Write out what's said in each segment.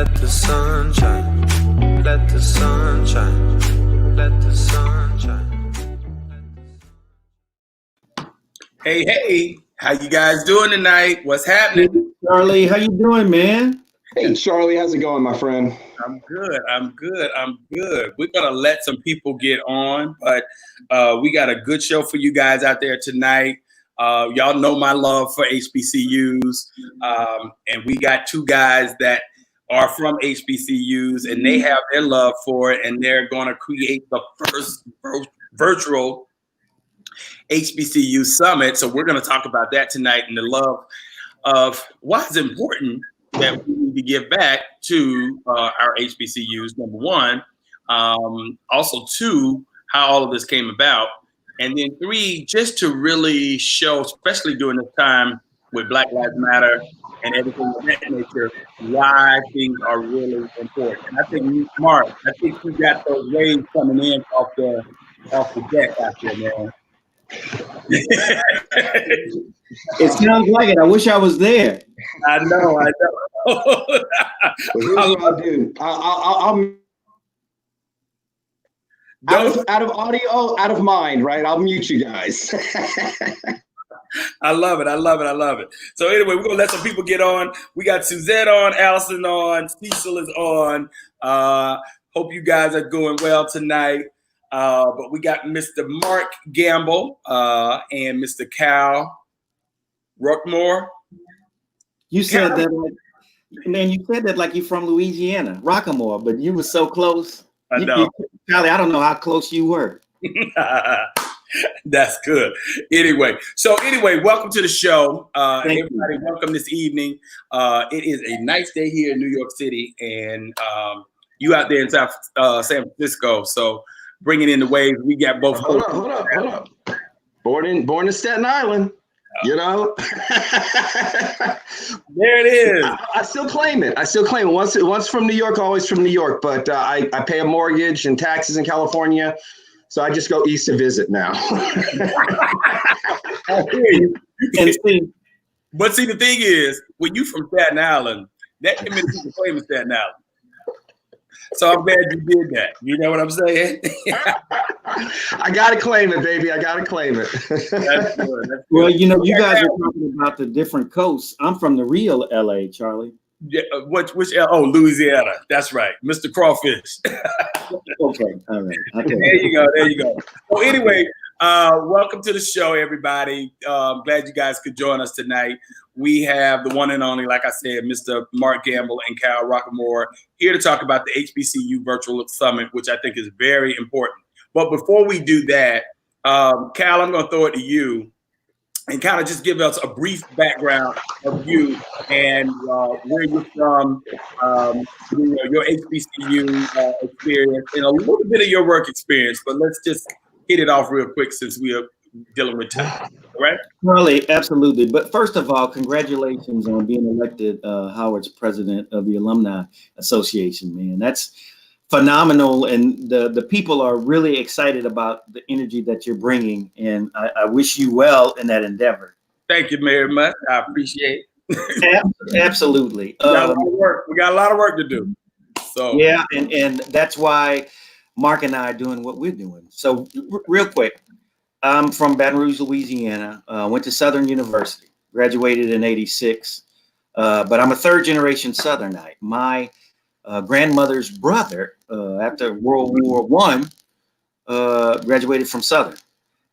Let the sun shine. Let the sun shine. Let the sun shine. Hey, how you guys doing tonight? What's happening? Charlie, how you doing, man? Hey, Charlie, how's it going, my friend? I'm good. We're going to let some people get on, but we got a good show for you guys out there tonight. Y'all know my love for HBCUs, and we got two guys that are from HBCUs, and they have their love for it, and they're going to create the first virtual HBCU Summit. So we're going to talk about that tonight and the love of why it's important that we need to give back to our HBCUs, number one. Also, two, how all of this came about. And then three, just to really show, especially during this time with Black Lives Matter and everything of that nature, why things are really important. And I think, Mark, you got those waves coming in off the deck out there, man. It sounds like it. I wish I was there. I know. Well, here's what I'll do. I'll out of audio, out of mind, right? I'll mute you guys. I love it. So anyway, we're gonna let some people get on. We got Suzette on, Allison on, Cecil is on. Hope you guys are doing well tonight. But we got Mr. Marc Gamble and Mr. Kyle Roquemore. You said that, man. You said that like you're from Louisiana, Roquemore, but you were so close. I know, Charlie. I don't know how close you were. That's good. Anyway, welcome to the show. Everybody, welcome this evening. It is a nice day here in New York City, and you out there in San Francisco. So bringing in the waves, we got both. Hold up. Born in Staten Island. You know, there it is. I still claim it. Once from New York, always from New York. But I pay a mortgage and taxes in California, so I just go east to visit now. I hear you. But see, the thing is, when you from Staten Island, that many people claim Staten Island. So I'm glad you did that. You know what I'm saying? I gotta claim it, baby. I gotta claim it. That's good. Well, you know, you guys are talking about the different coasts. I'm from the real LA, Charlie. Yeah, which Louisiana. That's right, Mr. Crawfish. Okay, all right. Okay. There you go. So anyway, welcome to the show, everybody. Glad you guys could join us tonight. We have the one and only, like I said, Mr. Marc Gamble and Kyle Roquemore here to talk about the HBCU Virtual Summit, which I think is very important. But before we do that, Kyle, I'm going to throw it to you and kind of just give us a brief background of you and where you're from, your HBCU experience, and a little bit of your work experience. But let's just hit it off real quick since we are dealing with time. Right? Charlie, absolutely. But first of all, congratulations on being elected Howard's president of the Alumni Association, man. That's phenomenal. And the people are really excited about the energy that you're bringing. And I wish you well in that endeavor. Thank you very much. I appreciate it. Absolutely. We got a lot of work. We got a lot of work to do. So yeah, and that's why Mark and I are doing what we're doing. So real quick, I'm from Baton Rouge, Louisiana. Went to Southern University, graduated in '86. But I'm a third generation Southernite. My grandmother's brother, after World War I, graduated from Southern.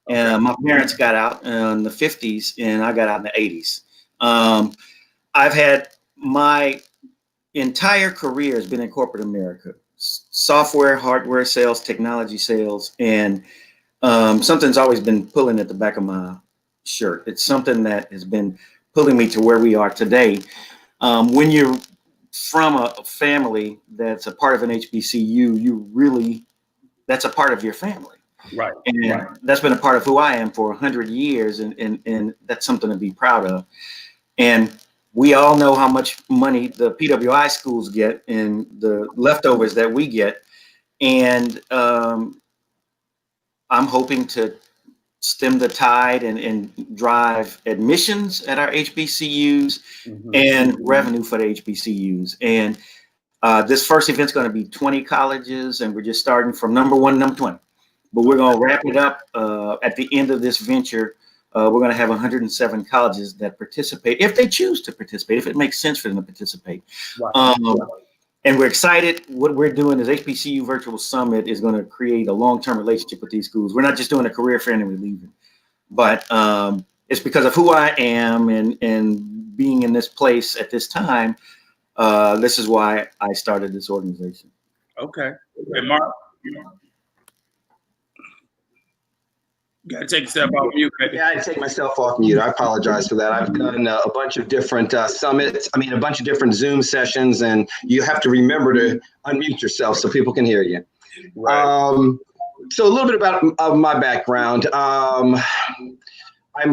And my parents got out in the 50s and I got out in the 80s. I've had my entire career has been in corporate America, software, hardware sales, technology sales, and something's always been pulling at the back of my shirt. It's something that has been pulling me to where we are today. When you're from a family that's a part of an HBCU, that's a part of your family. Right. And that's been a part of who I am for 100 years. And that's something to be proud of. And we all know how much money the PWI schools get and the leftovers that we get. And I'm hoping to stem the tide and drive admissions at our HBCUs and revenue for the HBCUs. And This first event's going to be 20 colleges, and we're just starting from number 1 to number 20. But we're going to wrap it up at the end of this venture. We're going to have 107 colleges that participate, if they choose to participate, if it makes sense for them to participate. Right. And we're excited. What we're doing is HBCU Virtual Summit is going to create a long-term relationship with these schools. We're not just doing a career fair and we're leaving, but it's because of who I am and being in this place at this time. This is why I started this organization. Okay. And Marc, you got to take a step off mute. Yeah, I take myself off mute. I apologize for that. I've done a bunch of different summits. I mean, a bunch of different Zoom sessions, and you have to remember to unmute yourself so people can hear you. Right. So a little bit about my background. I'm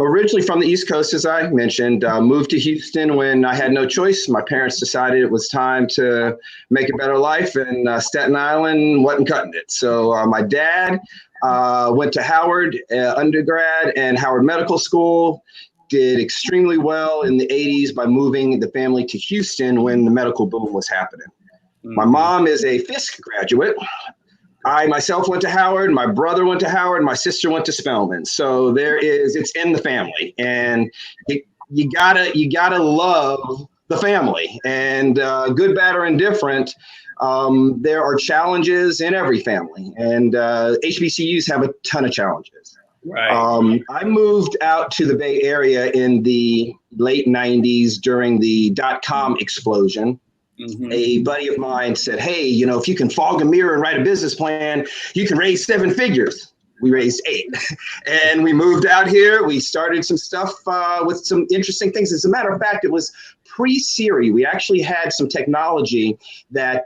originally from the East Coast, as I mentioned, moved to Houston when I had no choice. My parents decided it was time to make a better life, and Staten Island wasn't cutting it. So my dad went to Howard undergrad and Howard Medical School, did extremely well in the 80s by moving the family to Houston when the medical boom was happening. Mm-hmm. My mom is a Fisk graduate. I myself went to Howard, my brother went to Howard, my sister went to Spelman. So it's in the family, and you gotta love the family, and good, bad, or indifferent. There are challenges in every family, and HBCUs have a ton of challenges. Right. I moved out to the Bay Area in the late 90s during the .com explosion. Mm-hmm. A buddy of mine said, hey, if you can fog a mirror and write a business plan, you can raise 7 figures. We raised 8. And we moved out here. We started some stuff with some interesting things. As a matter of fact, it was pre-Siri. We actually had some technology that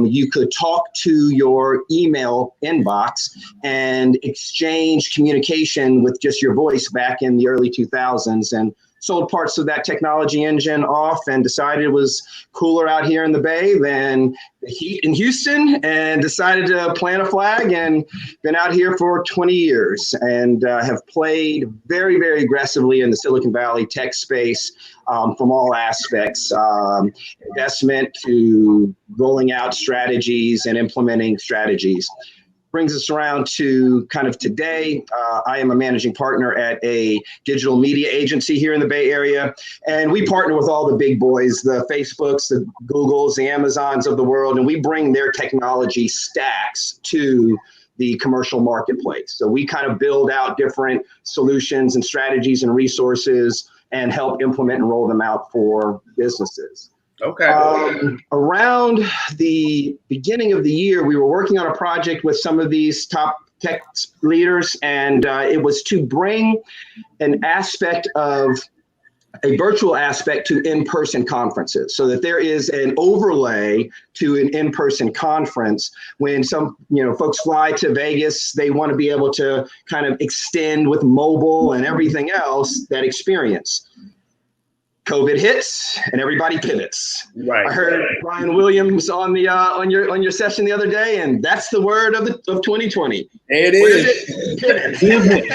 you could talk to your email inbox and exchange communication with just your voice back in the early 2000s. And sold parts of that technology engine off and decided it was cooler out here in the Bay than the heat in Houston, and decided to plant a flag, and been out here for 20 years and have played very, very aggressively in the Silicon Valley tech space from all aspects, investment to rolling out strategies and implementing strategies. Brings us around to kind of today. I am a managing partner at a digital media agency here in the Bay Area, and we partner with all the big boys, the Facebooks, the Googles, the Amazons of the world, and we bring their technology stacks to the commercial marketplace. So we kind of build out different solutions and strategies and resources and help implement and roll them out for businesses. Okay. Around the beginning of the year, we were working on a project with some of these top tech leaders, and it was to bring an aspect of a virtual aspect to in-person conferences, so that there is an overlay to an in-person conference. When some folks fly to Vegas, they want to be able to kind of extend with mobile and everything else that experience. COVID hits and everybody pivots. Right. I heard Brian Williams on your session the other day, and that's the word of 2020. It is. Pivot.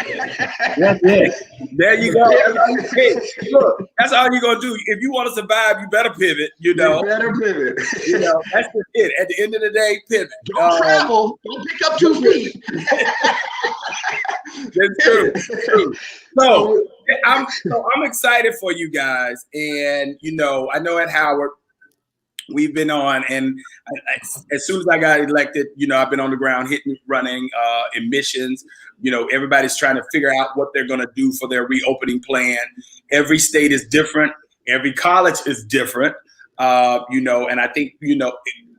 That's it. There you go. Hey, look, that's all you're gonna do. If you want to survive, you better pivot. You better pivot. That's it. At the end of the day, pivot. Don't travel. Don't pick up 2 feet. That's true. So I'm excited for you guys, and I know at Howard we've been on, and as soon as I got elected, I've been on the ground running admissions. Everybody's trying to figure out what they're going to do for their reopening plan. Every state is different. Every college is different. And I think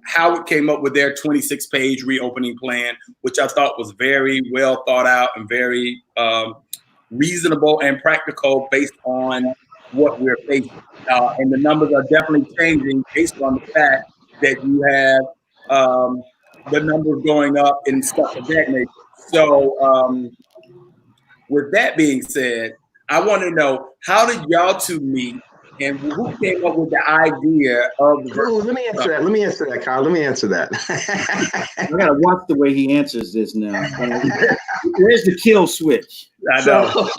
Howard came up with their 26-page reopening plan, which I thought was very well thought out and very reasonable and practical based on what we're facing. And the numbers are definitely changing based on the fact that you have the numbers going up and stuff of that nature. So with that being said, I want to know, how did y'all two meet? And who came up with the idea of the Let me answer that, Kyle. Let me answer that. I gotta watch the way he answers this now. Where's the kill switch? I know.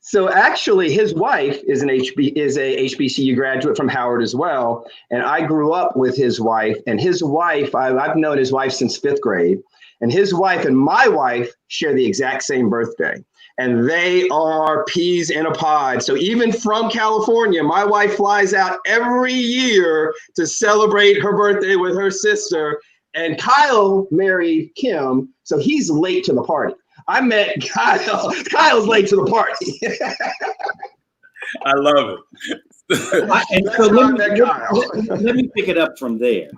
So actually, his wife is a HBCU graduate from Howard as well, and I grew up with his wife. And his wife, I've known his wife since 5th grade, and his wife and my wife share the exact same birthday, and they are peas in a pod. So even from California, my wife flies out every year to celebrate her birthday with her sister. And Kyle married Kim, so he's late to the party. I met Kyle. Kyle's late to the party. I love it. And so let me pick it up from there.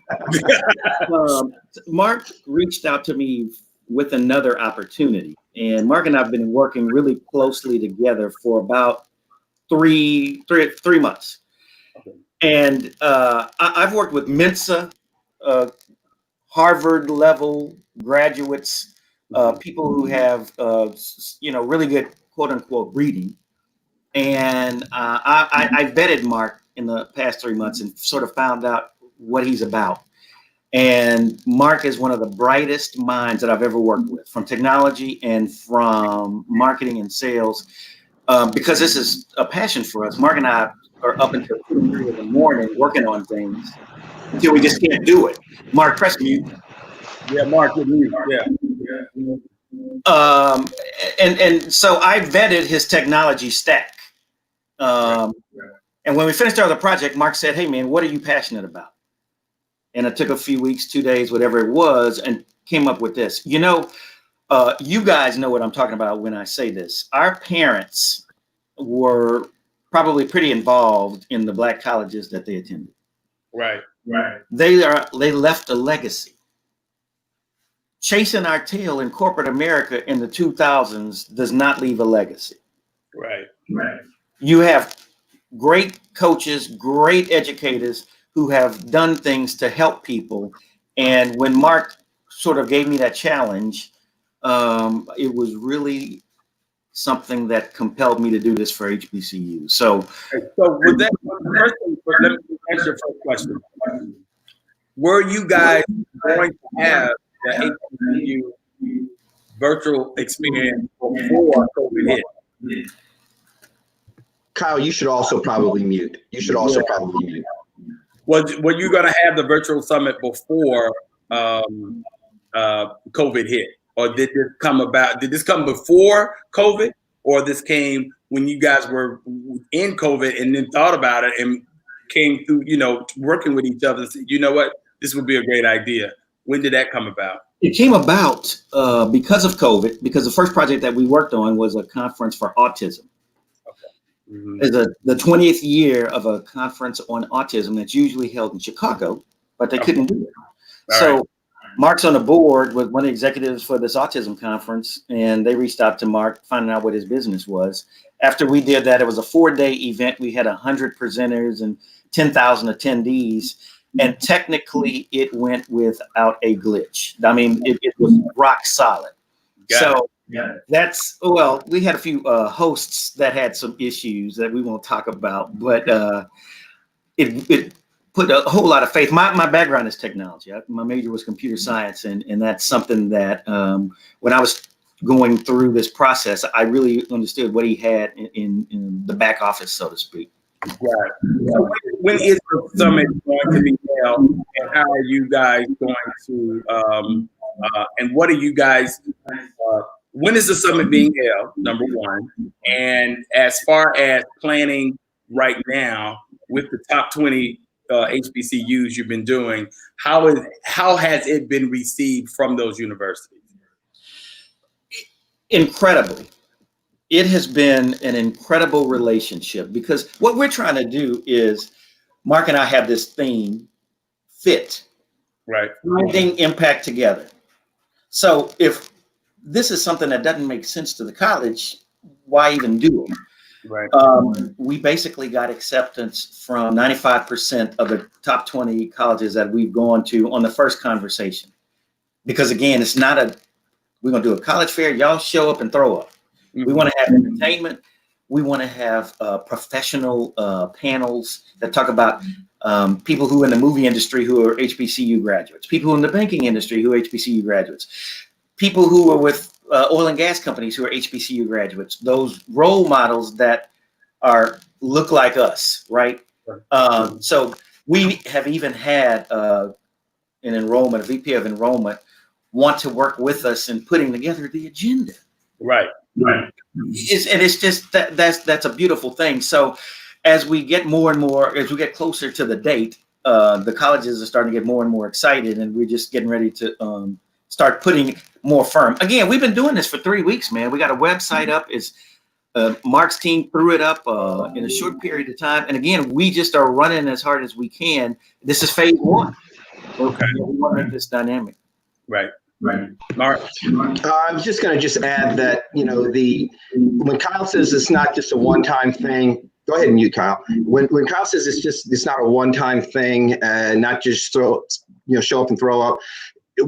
Marc reached out to me with another opportunity, and Marc and I have been working really closely together for about three months. And I've worked with Mensa, Harvard level graduates, people who have really good quote unquote reading. And I vetted Marc in the past 3 months and sort of found out what he's about. And Marc is one of the brightest minds that I've ever worked with, from technology and from marketing and sales, because this is a passion for us. Marc and I are up until 2 or 3 in the morning working on things until we just can't do it. Marc, press mute. Yeah, Marc, you're mute. Yeah. And so I vetted his technology stack. And when we finished our other project, Marc said, "Hey man, what are you passionate about?" And it took a few weeks, 2 days, whatever it was, and came up with this. You guys know what I'm talking about when I say this. Our parents were probably pretty involved in the Black colleges that they attended. Right. They left a legacy. Chasing our tail in corporate America in the 2000s does not leave a legacy. Right. You have great coaches, great educators who have done things to help people. And when Marc sort of gave me that challenge, it was really something that compelled me to do this for HBCU. So with that, let me answer your first question. Were you guys going to have the HBCU virtual experience before COVID hit? Kyle, you should also probably mute. Were you going to have the virtual summit before COVID hit, or did this come about? Did this come before COVID, or this came when you guys were in COVID and then thought about it and came through, working with each other and said, you know what, this would be a great idea? When did that come about? It came about because of COVID, because the first project that we worked on was a conference for autism. Mm-hmm. It's the 20th year of a conference on autism that's usually held in Chicago, but they couldn't do it. So Marc's on the board with one of the executives for this autism conference, and they reached out to Marc, finding out what his business was. After we did that, it was a 4-day event. We had 100 presenters and 10,000 attendees, and technically it went without a glitch. I mean, it was rock solid. That's, we had a few hosts that had some issues that we won't talk about, but it put a whole lot of faith. My background is technology. My major was computer science, and that's something that when I was going through this process, I really understood what he had in the back office, so to speak. Right. So when is the summit going to be held, and how are you guys going to, and what are you guys, when is the summit being held, number one? And as far as planning right now with the top 20 HBCUs you've been doing, how has it been received from those universities? Incredibly. It has been an incredible relationship, because what we're trying to do is, Marc and I have this theme, fit. Right. Finding impact together. So if this is something that doesn't make sense to the college, why even do it? Right. We basically got acceptance from 95% of the top 20 colleges that we've gone to on the first conversation. Because again, it's not we're going to do a college fair, y'all show up and throw up. Mm-hmm. We want to have entertainment. We want to have professional panels that talk about people who are in the movie industry who are HBCU graduates, people in the banking industry who are HBCU graduates, people who are with oil and gas companies who are HBCU graduates, those role models that look like us, right? So we have even had an enrollment, a VP of enrollment, want to work with us in putting together the agenda. Right. And it's just that's a beautiful thing. So as we get more and more, as we get closer to the date, the colleges are starting to get more and more excited, and we're just getting ready to start putting more firm. Again, we've been doing this for 3 weeks, man. We got a website up. Marc's team threw it up in a short period of time. And again, we just are running as hard as we can. This is phase 1. Okay. We want to make this dynamic. Right. Marc? I was just going to add that, when Kyle says it's not just a one-time thing, go ahead and mute Kyle. When Kyle says it's not a one-time thing, not just show up and throw up,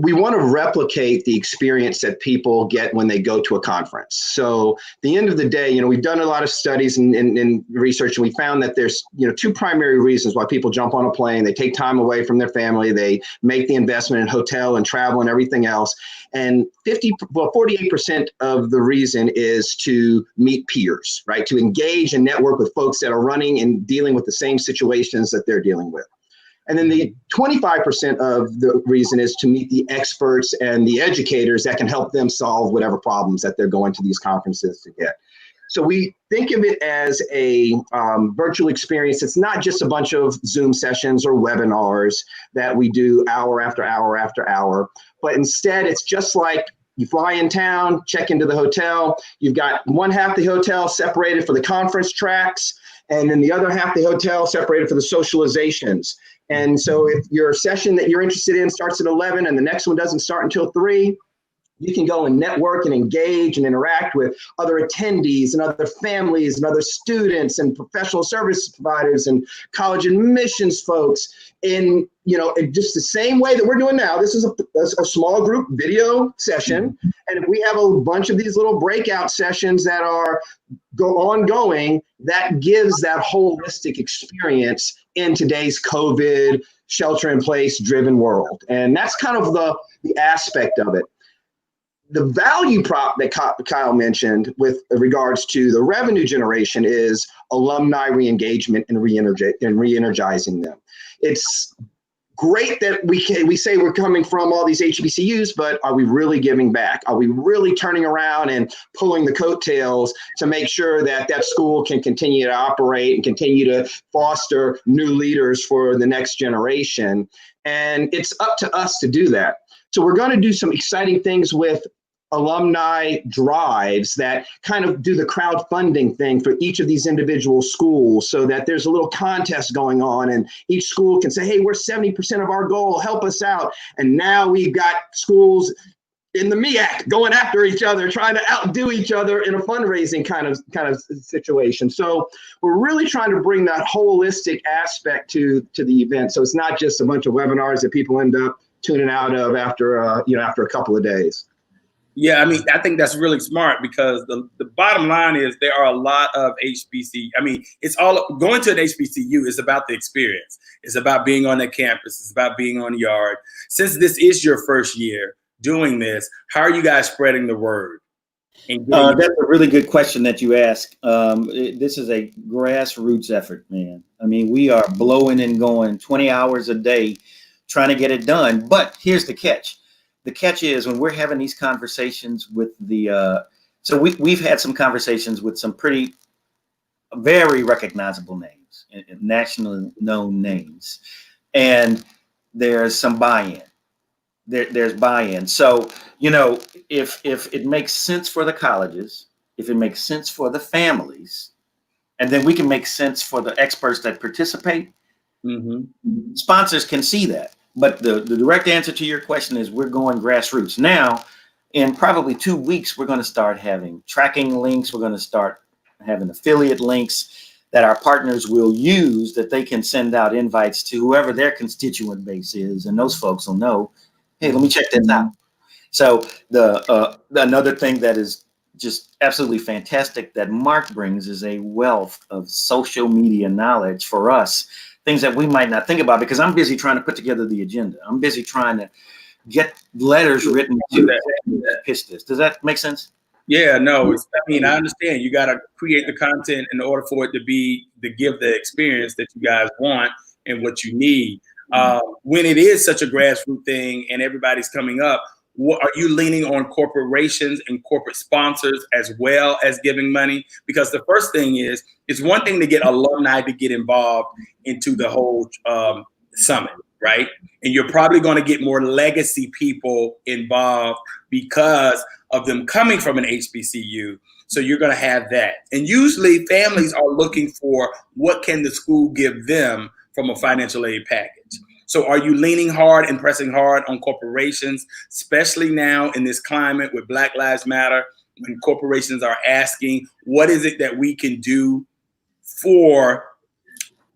we want to replicate the experience that people get when they go to a conference. So at the end of the day, we've done a lot of studies and research, and we found that there's, 2 primary reasons why people jump on a plane. They take time away from their family. They make the investment in hotel and travel and everything else. And 48% of the reason is to meet peers, right? To engage and network with folks that are running and dealing with the same situations that they're dealing with. And then the 25% of the reason is to meet the experts and the educators that can help them solve whatever problems that they're going to these conferences to get. So we think of it as a virtual experience. It's not just a bunch of Zoom sessions or webinars that we do hour after hour after hour, but instead it's just like you fly in town, check into the hotel. You've got one half the hotel separated for the conference tracks, and then the other half the hotel separated for the socializations. And so if your session that you're interested in starts at 11 and the next one doesn't start until 3, you can go and network and engage and interact with other attendees and other families and other students and professional service providers and college admissions folks in just the same way that we're doing now. This is a small group video session. And if we have a bunch of these little breakout sessions that are ongoing, that gives that holistic experience in today's COVID shelter in place driven world. And that's kind of the aspect of it. The value prop that Kyle mentioned with regards to the revenue generation is alumni re-engagement and re-energizing them. It's great that we say we're coming from all these HBCUs, but are we really giving back? Are we really turning around and pulling the coattails to make sure that that school can continue to operate and continue to foster new leaders for the next generation? And it's up to us to do that. So we're going to do some exciting things with alumni drives that kind of do the crowdfunding thing for each of these individual schools, so that there's a little contest going on and each school can say, hey, we're 70% of our goal, help us out. And now we've got schools in the MEAC going after each other, trying to outdo each other in a fundraising kind of situation. So we're really trying to bring that holistic aspect to the event. So it's not just a bunch of webinars that people end up tuning out of after a couple of days. Yeah, I mean, I think that's really smart, because the bottom line is there are a lot of HBC. I mean, it's all going to an HBCU is about the experience. It's about being on the campus. It's about being on the yard. Since this is your first year doing this, how are you guys spreading the word? That's a really good question that you ask. This is a grassroots effort, man. I mean, we are blowing and going 20 hours a day trying to get it done. But here's the catch. The catch is when we're having these conversations with so we've had some conversations with some very recognizable names, nationally known names, and there's some buy-in. There's buy-in. So, if it makes sense for the colleges, if it makes sense for the families, and then we can make sense for the experts that participate, sponsors can see that. But the direct answer to your question is we're going grassroots. Now, in probably 2 weeks, we're going to start having tracking links. We're going to start having affiliate links that our partners will use, that they can send out invites to whoever their constituent base is. And those folks will know, hey, let me check this out. So another thing that is just absolutely fantastic that Marc brings is a wealth of social media knowledge for us. Things that we might not think about, because I'm busy trying to put together the agenda. I'm busy trying to get letters written to pitch this. Does that make sense? Yeah, no, I understand. You got to create the content in order for it to give the experience that you guys want and what you need. When it is such a grassroots thing and everybody's coming up, are you leaning on corporations and corporate sponsors as well as giving money? Because the first thing is, it's one thing to get alumni to get involved into the whole summit, right? And you're probably going to get more legacy people involved because of them coming from an HBCU. So you're going to have that. And usually families are looking for what can the school give them from a financial aid package. So are you leaning hard and pressing hard on corporations, especially now in this climate with Black Lives Matter, when corporations are asking, what is it that we can do for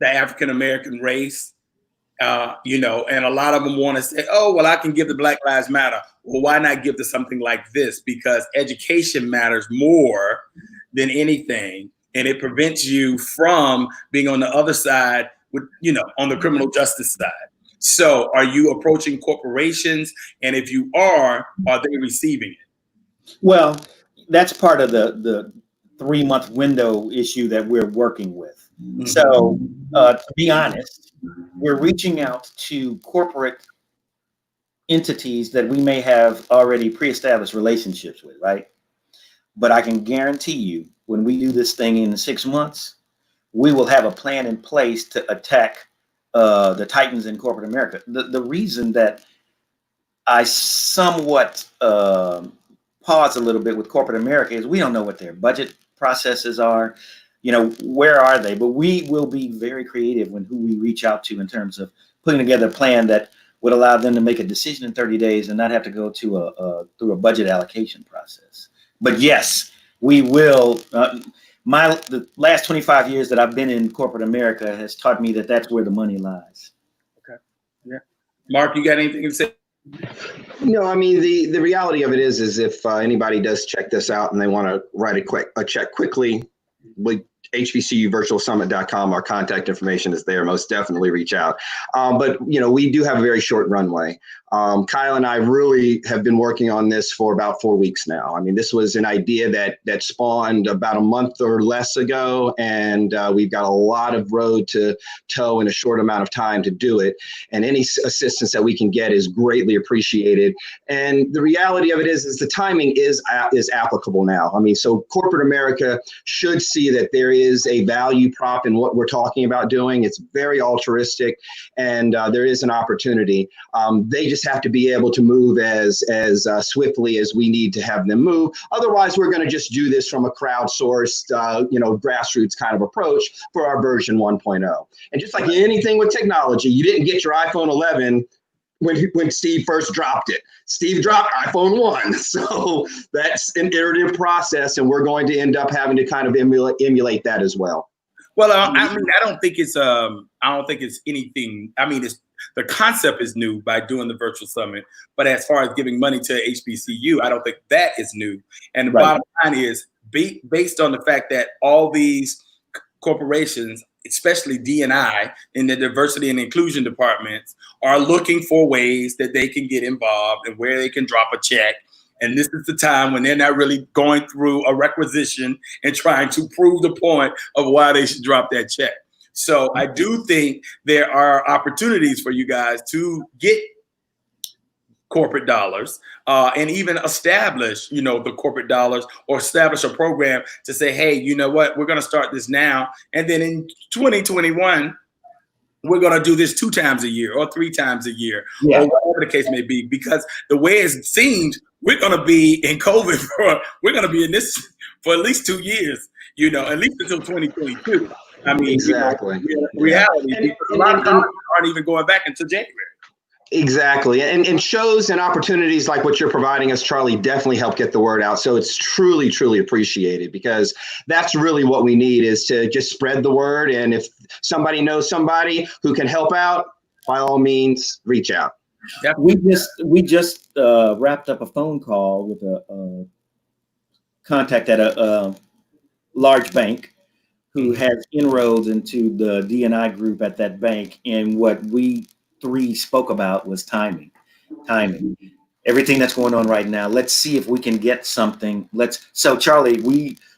the African-American race? And a lot of them want to say, oh, well, I can give to Black Lives Matter. Well, why not give to something like this? Because education matters more than anything. And it prevents you from being on the other side, on the criminal justice side. So are you approaching corporations? And if you are they receiving it? Well, that's part of the 3-month window issue that we're working with. Mm-hmm. So to be honest, we're reaching out to corporate entities that we may have already pre-established relationships with, right? But I can guarantee you, when we do this thing in 6 months, we will have a plan in place to attack the titans in corporate America. The reason that I somewhat pause a little bit with corporate America is we don't know what their budget processes are. Where are they? But we will be very creative when who we reach out to in terms of putting together a plan that would allow them to make a decision in 30 days and not have to go to through a budget allocation process. But yes, we will. The last 25 years that I've been in corporate America has taught me that that's where the money lies. Okay. Yeah. Mark, you got anything to say? No, I mean, the reality of it is if anybody does check this out and they want to write a check quickly, with HBCUVirtualSummit.com, our contact information is there. Most definitely reach out. But we do have a very short runway. Kyle and I really have been working on this for about 4 weeks now. I mean, this was an idea that spawned about a month or less ago, and we've got a lot of road to toe in a short amount of time to do it. And any assistance that we can get is greatly appreciated. And the reality of it is the timing is applicable now. I mean, so corporate America should see that there is a value prop in what we're talking about doing. It's very altruistic, and there is an opportunity. They just have to be able to move as swiftly as we need to have them move. Otherwise, we're going to just do this from a crowdsourced, grassroots kind of approach for our version 1.0. And just like anything with technology, you didn't get your iPhone 11 when Steve first dropped it. Steve dropped iPhone 1. So that's an iterative process, and we're going to end up having to kind of emulate that as well. Well, I don't think it's anything. I mean, the concept is new by doing the virtual summit, but as far as giving money to HBCU, I don't think that is new. And the bottom line is based on the fact that all these corporations, especially D&I in the diversity and inclusion departments, are looking for ways that they can get involved and where they can drop a check. And this is the time when they're not really going through a requisition and trying to prove the point of why they should drop that check. So I do think there are opportunities for you guys to get corporate dollars and even establish, the corporate dollars, or establish a program to say, hey, you know what, we're going to start this now. And then in 2021, we're going to do this 2 times a year or 3 times a year, or whatever the case may be, because the way it seems, we're going to be in COVID we're going to be in this for at least 2 years, at least until 2022. I mean, exactly. Reality, a lot of colleges aren't even going back until January. Exactly. And shows and opportunities like what you're providing us, Charlie, definitely help get the word out. So it's truly, truly appreciated, because that's really what we need, is to just spread the word. And if somebody knows somebody who can help out, by all means, reach out. Yep. We just wrapped up a phone call with a contact at a large bank who has inroads into the D&I group at that bank. And what we 3 spoke about was timing. timing. Everything that's going on right now, let's see if we can get something. So Charlie,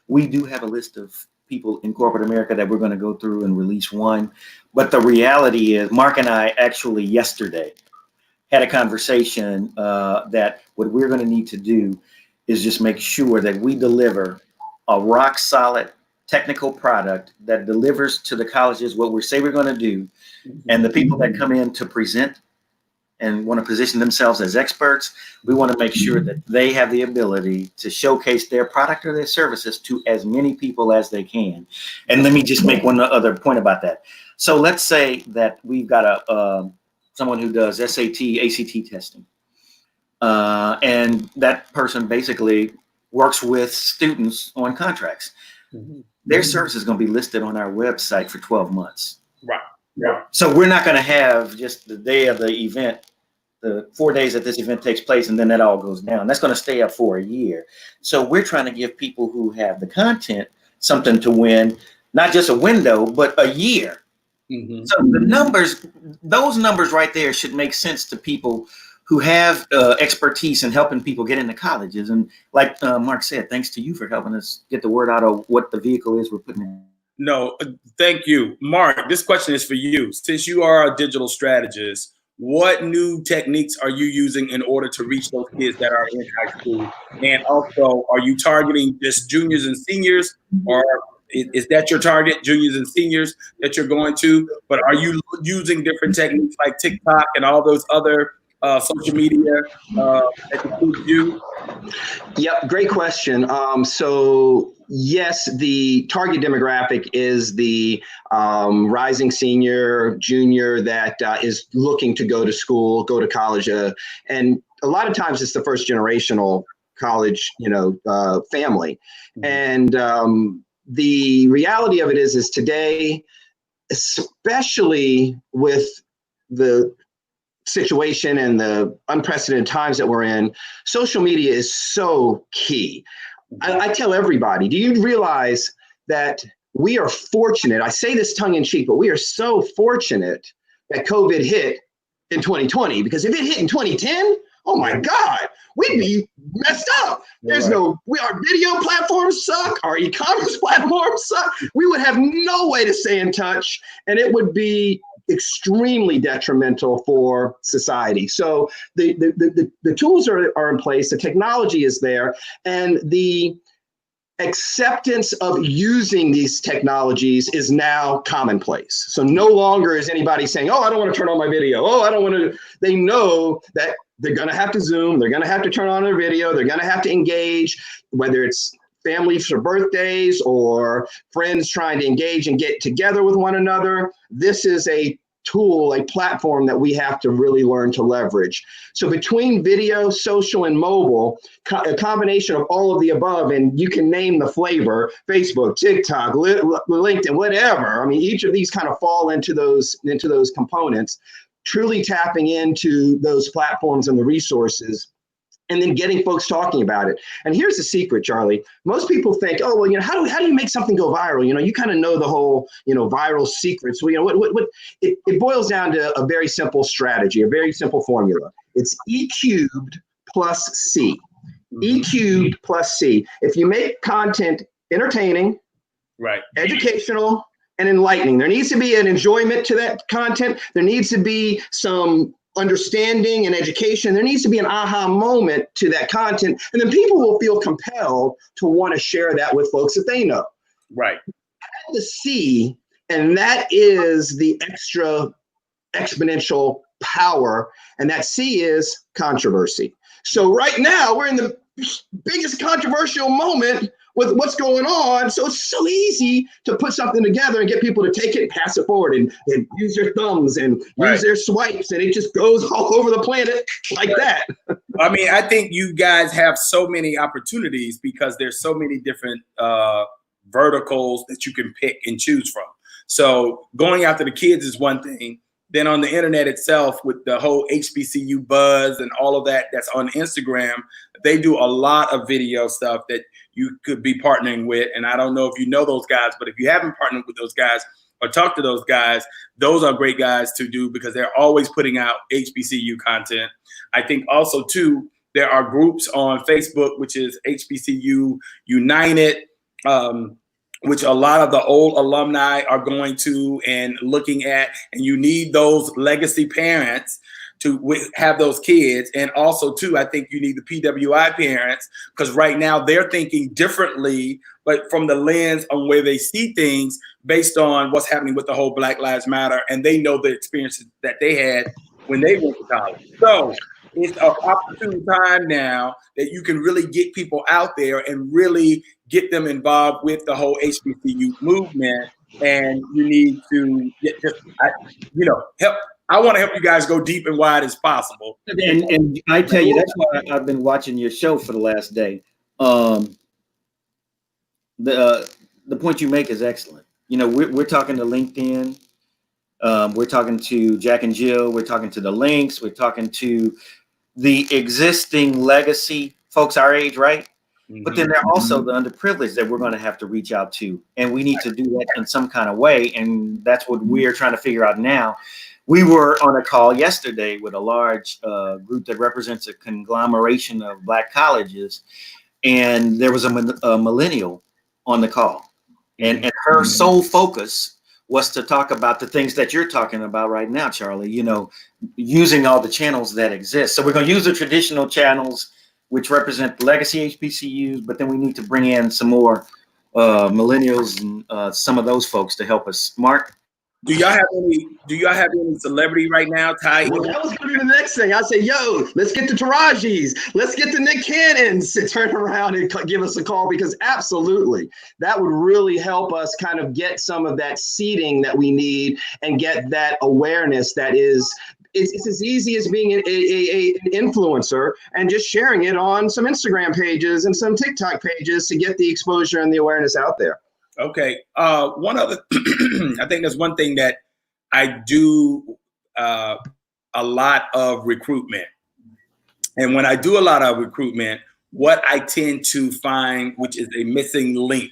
we do have a list of people in corporate America that we're going to go through and release one. But the reality is, Marc and I actually yesterday had a conversation that what we're going to need to do is just make sure that we deliver a rock solid technical product that delivers to the colleges what we say we're going to do. And the people that come in to present and want to position themselves as experts, we want to make sure that they have the ability to showcase their product or their services to as many people as they can. And let me just make one other point about that. So let's say that we've got someone who does SAT, ACT testing. And that person basically works with students on contracts. Their service is going to be listed on our website for 12 months. Right. Yeah. So we're not going to have just the day of the event, the 4 days that this event takes place, and then that all goes down. That's going to stay up for a year. So we're trying to give people who have the content something to win, not just a window, but a year. So the numbers, those numbers right there should make sense to people who have expertise in helping people get into colleges. And like Marc said, thanks to you for helping us get the word out of what the vehicle is we're putting in. No, thank you. Marc, this question is for you. Since you are a digital strategist, what new techniques are you using in order to reach those kids that are in high school? And also, are you targeting just juniors and seniors, or is that your target, juniors and seniors that you're going to? But are you using different techniques like TikTok and all those other social media that include you? Yep, great question. So yes, the target demographic is the rising senior, junior that is looking to go to school, go to college, and a lot of times it's the first generational college, family. And the reality of it is today, especially with the situation and the unprecedented times that we're in, social media is so key. I tell everybody, do you realize that we are fortunate? I say this tongue in cheek, but we are so fortunate that COVID hit in 2020, because if it hit in 2010, oh my God, we'd be messed up. There's our video platforms suck, our e-commerce platforms suck. We would have no way to stay in touch, and it would be extremely detrimental for society. So the tools are in place, the technology is there, and the acceptance of using these technologies is now commonplace. So no longer is anybody saying, oh, I don't want to turn on my video. Oh, I don't want to. They know that they're going to have to Zoom. They're going to have to turn on their video. They're going to have to engage, whether it's families for birthdays or friends trying to engage and get together with one another. This is a tool, a platform that we have to really learn to leverage. So between video, social, and mobile, a combination of all of the above, and you can name the flavor, Facebook, TikTok, LinkedIn, whatever. I mean, each of these kind of fall into those components, truly tapping into those platforms and the resources, and then getting folks talking about it. And here's the secret, Charlie. Most people think, oh, well, how do you make something go viral? You kind of know the whole, viral secrets. So, it boils down to a very simple strategy, a very simple formula. It's E cubed plus C. E cubed plus C. If you make content entertaining, educational, and enlightening, there needs to be an enjoyment to that content. There needs to be some understanding and education. There needs to be an aha moment to that content, and then people will feel compelled to want to share that with folks that they know. Right. Add the C, and that is the exponential power, and that C is controversy. So right now we're in the biggest controversial moment with what's going on. So it's so easy to put something together and get people to take it and pass it forward and use their thumbs and use their swipes. And it just goes all over the planet like that. I mean, I think you guys have so many opportunities because there's so many different verticals that you can pick and choose from. So going after the kids is one thing. Then on the internet itself, with the whole HBCU buzz and all of that that's on Instagram, they do a lot of video stuff that you could be partnering with. And I don't know if you know those guys, but if you haven't partnered with those guys, or talk to those guys, those are great guys to do because they're always putting out HBCU content. I think also too, there are groups on Facebook, which is HBCU United, which a lot of the old alumni are going to and looking at, and you need those legacy parents to have those kids. And also too, I think you need the PWI parents, because right now they're thinking differently, but from the lens on where they see things based on what's happening with the whole Black Lives Matter, and they know the experiences that they had when they went to college. So it's an opportune time now that you can really get people out there and really get them involved with the whole HBCU movement. And you need to help. I want to help you guys go deep and wide as possible. And I tell you, that's why I've been watching your show for the last day. The point you make is excellent. We're talking to LinkedIn. We're talking to Jack and Jill. We're talking to the Links. We're talking to the existing legacy folks our age, right? Mm-hmm. But then there are also the underprivileged that we're going to have to reach out to. And we need to do that in some kind of way. And that's what we're trying to figure out now. We were on a call yesterday with a large group that represents a conglomeration of Black colleges. And there was a millennial on the call. And her sole focus was to talk about the things that you're talking about right now, Charlie, using all the channels that exist. So we're going to use the traditional channels, which represent the legacy HBCUs, but then we need to bring in some more millennials and some of those folks to help us. Mark? Do y'all have any celebrity right now, Ty? Well, that was going to be the next thing. I say, yo, let's get the Tarajis. Let's get the Nick Cannons to turn around and give us a call, because absolutely, that would really help us kind of get some of that seeding that we need and get that awareness that is, it's as easy as being an influencer and just sharing it on some Instagram pages and some TikTok pages to get the exposure and the awareness out there. Okay. One other, I think there's one thing that I do a lot of recruitment. And when I do a lot of recruitment, what I tend to find, which is a missing link,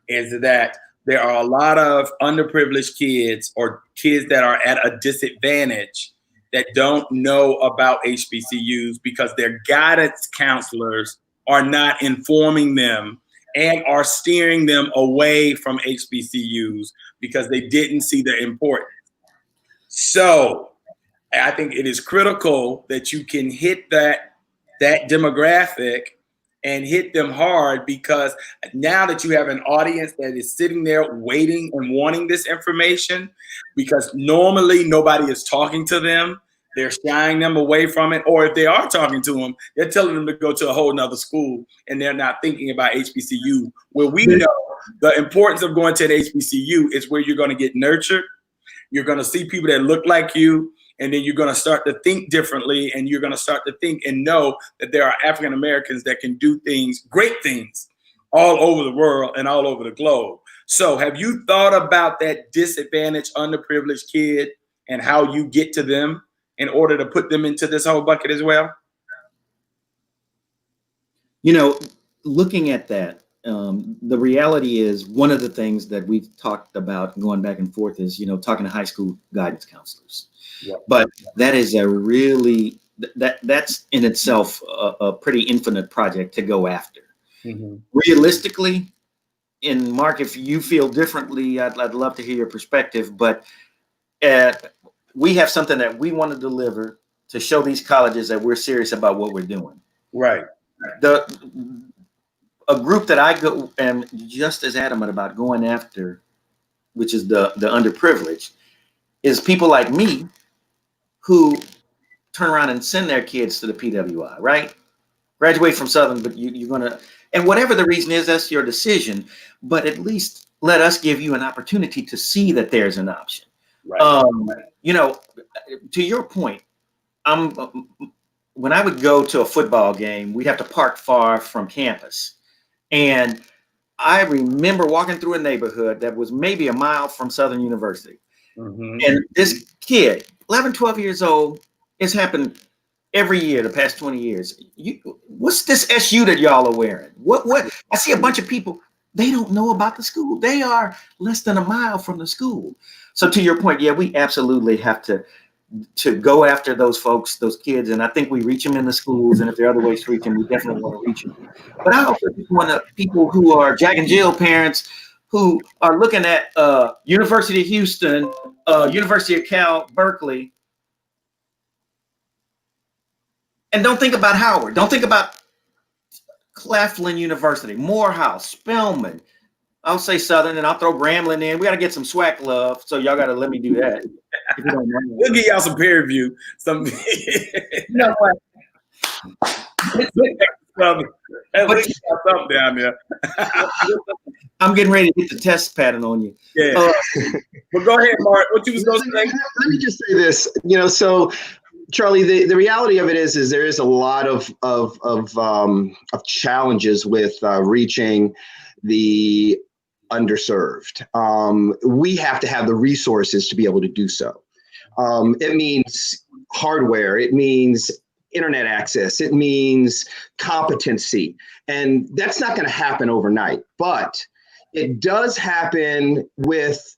is that there are a lot of underprivileged kids or kids that are at a disadvantage that don't know about HBCUs because their guidance counselors are not informing them and are steering them away from HBCUs because they didn't see the importance. So I think it is critical that you can hit that demographic and hit them hard, because now that you have an audience that is sitting there waiting and wanting this information, because normally nobody is talking to them, they're shying them away from it. Or if they are talking to them, they're telling them to go to a whole nother school and they're not thinking about HBCU, where we know the importance of going to an HBCU is where you're going to get nurtured. You're going to see people that look like you, and then you're going to start to think differently, and you're going to start to think and know that there are African Americans that can do things, great things, all over the world and all over the globe. So have you thought about that disadvantaged, underprivileged kid and how you get to them in order to put them into this whole bucket as well? Looking at that, the reality is one of the things that we've talked about going back and forth is, talking to high school guidance counselors. Yeah. But that is that's in itself a pretty infinite project to go after. Mm-hmm. Realistically, and Mark, if you feel differently, I'd love to hear your perspective, but we have something that we want to deliver to show these colleges that we're serious about what we're doing. Right. A group that I go am just as adamant about going after, which is the underprivileged, is people like me who turn around and send their kids to the PWI, right? Graduate from Southern, but you're going to, and whatever the reason is, that's your decision. But at least let us give you an opportunity to see that there's an option. Right. To your point, when I would go to a football game, we'd have to park far from campus. And I remember walking through a neighborhood that was maybe a mile from Southern University. Mm-hmm. And this kid, 11, 12 years old, it's happened every year the past 20 years. What's this SU that y'all are wearing? What? I see a bunch of people. They don't know about the school. They are less than a mile from the school. So to your point, yeah, we absolutely have to go after those folks, those kids. And I think we reach them in the schools. And if there are other ways to reach them, we definitely want to reach them. But I also just want to, people who are Jack and Jill parents who are looking at University of Houston, University of Cal, Berkeley, and don't think about Howard. Don't think about Claflin University, Morehouse, Spelman. I'll say Southern, and I'll throw Grambling in. We got to get some SWAC love, so y'all got to let me do that. If you don't mind. We'll get y'all some peer review. Some, You know what? something down there. I'm getting ready to get the test pattern on you. Yeah. But go ahead, Mark. What you was going to say? Let me just say this. So Charlie, the reality of it is there is a lot of challenges with reaching the underserved. We have to have the resources to be able to do so. It means hardware. It means internet access. It means competency. And that's not going to happen overnight, but it does happen with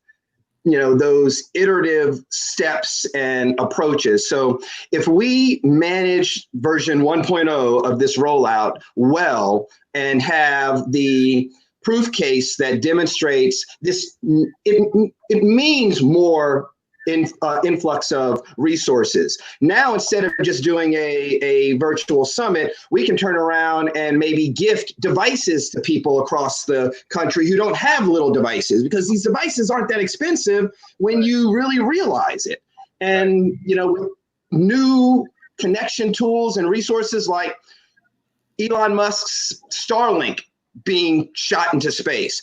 those iterative steps and approaches. So if we manage version 1.0 of this rollout well and have the proof case that demonstrates this, it means more influx of resources. Now, instead of just doing a virtual summit, we can turn around and maybe gift devices to people across the country who don't have little devices, because these devices aren't that expensive when you really realize it. And, with new connection tools and resources like Elon Musk's Starlink being shot into space,